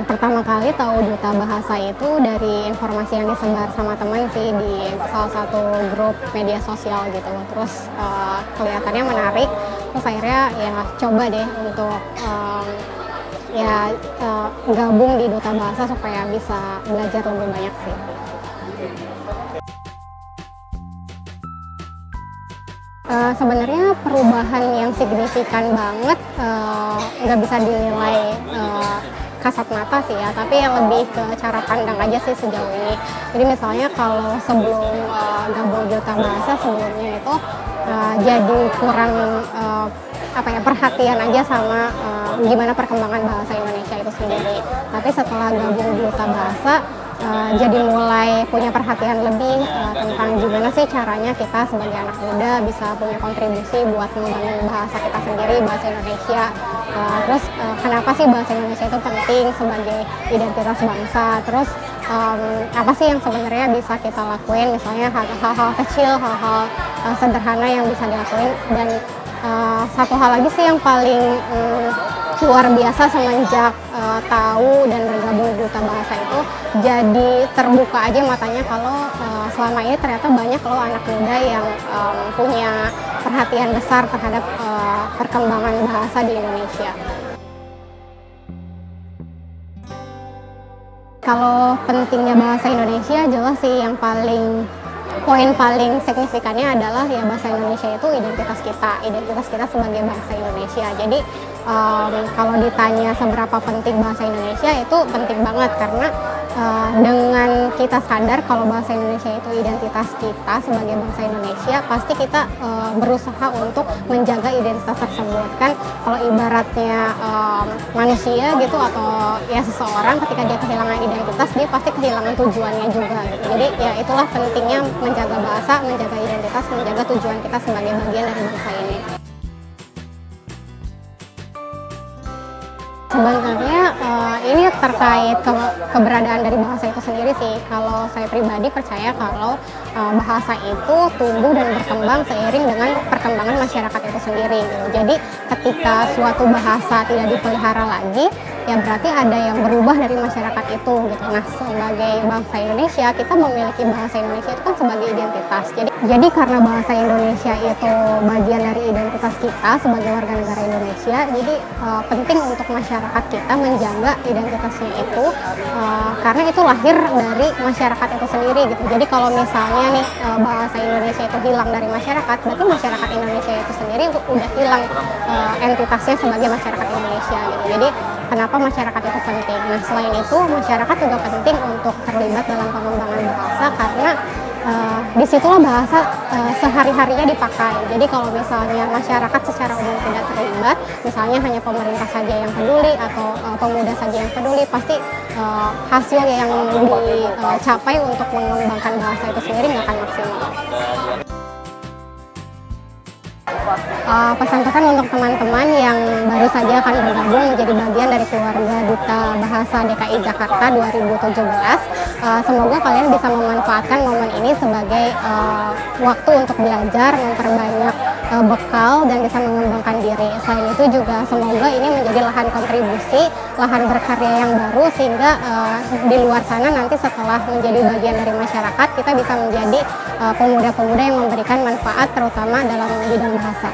Pertama kali tahu Duta Bahasa itu dari informasi yang disebar sama teman sih di salah satu grup media sosial gitu. Terus kelihatannya menarik, terus akhirnya ya coba deh untuk gabung di Duta Bahasa supaya bisa belajar lebih banyak sih. Sebenarnya perubahan yang signifikan banget nggak bisa dinilai kasat mata sih ya, tapi yang lebih ke cara pandang aja sih sejauh ini. Jadi misalnya kalau sebelum gabung Duta Bahasa sebelumnya itu jadi kurang perhatian aja sama gimana perkembangan bahasa Indonesia itu sendiri. Tapi setelah gabung Duta Bahasa jadi mulai punya perhatian lebih tentang gimana sih caranya kita sebagai anak muda bisa punya kontribusi buat mengembangkan bahasa kita sendiri, bahasa Indonesia. Terus kenapa sih bahasa Indonesia itu penting sebagai identitas bangsa? Terus apa sih yang sebenarnya bisa kita lakuin? Misalnya hal-hal kecil, hal-hal sederhana yang bisa dilakuin. Dan satu hal lagi sih yang paling luar biasa semenjak tahu dan bergabung di Duta Bahasa itu, jadi terbuka aja matanya kalau selama ini ternyata banyak loh anak muda yang punya perhatian besar terhadap perkembangan bahasa di Indonesia. Kalau pentingnya bahasa Indonesia, jelas sih yang poin paling signifikannya adalah ya bahasa Indonesia itu identitas kita sebagai bangsa Indonesia. Jadi kalau ditanya seberapa penting bahasa Indonesia, itu penting banget karena dengan kita sadar kalau bahasa Indonesia itu identitas kita sebagai bangsa Indonesia, pasti kita berusaha untuk menjaga identitas tersebut. Kan kalau ibaratnya manusia gitu atau ya seseorang ketika dia kehilangan identitas, dia pasti kehilangan tujuannya juga gitu. Jadi ya itulah pentingnya menjaga bahasa, menjaga identitas, menjaga tujuan kita sebagai bagian dari bangsa ini. Sebenarnya ini terkait keberadaan dari bahasa itu sendiri sih. Kalau saya pribadi percaya kalau bahasa itu tumbuh dan berkembang seiring dengan perkembangan masyarakat itu sendiri. Jadi ketika suatu bahasa tidak dipelihara lagi, ya berarti ada yang berubah dari masyarakat itu gitu. Nah, sebagai bangsa Indonesia, kita memiliki bahasa Indonesia itu kan sebagai identitas. Jadi karena bahasa Indonesia itu bagian dari identitas kita sebagai warga negara Indonesia, jadi penting untuk masyarakat kita menjaga identitasnya itu karena itu lahir dari masyarakat itu sendiri gitu. Jadi kalau misalnya nih bahasa Indonesia itu hilang dari masyarakat, berarti masyarakat Indonesia itu sendiri udah hilang entitasnya sebagai masyarakat Indonesia gitu. Jadi kenapa masyarakat itu penting? Nah, selain itu masyarakat juga penting untuk terlibat dalam pengembangan bahasa karena disitulah bahasa sehari-harinya dipakai. Jadi kalau misalnya masyarakat secara umum tidak terlibat, misalnya hanya pemerintah saja yang peduli atau pemuda saja yang peduli, pasti hasil yang dicapai untuk mengembangkan bahasa itu sendiri nggak akan maksimal. Pesan-pesan untuk teman-teman yang baru saja akan bergabung menjadi bagian dari keluarga Duta Bahasa DKI Jakarta 2017, semoga kalian bisa memanfaatkan momen ini sebagai waktu untuk belajar, memperbanyak bekal, dan bisa mengembangkan diri. Selain itu juga semoga ini menjadi lahan kontribusi, lahan berkarya yang baru, sehingga di luar sana nanti setelah menjadi bagian dari masyarakat, kita bisa menjadi pemuda-pemuda yang memberikan manfaat terutama dalam bidang bahasa.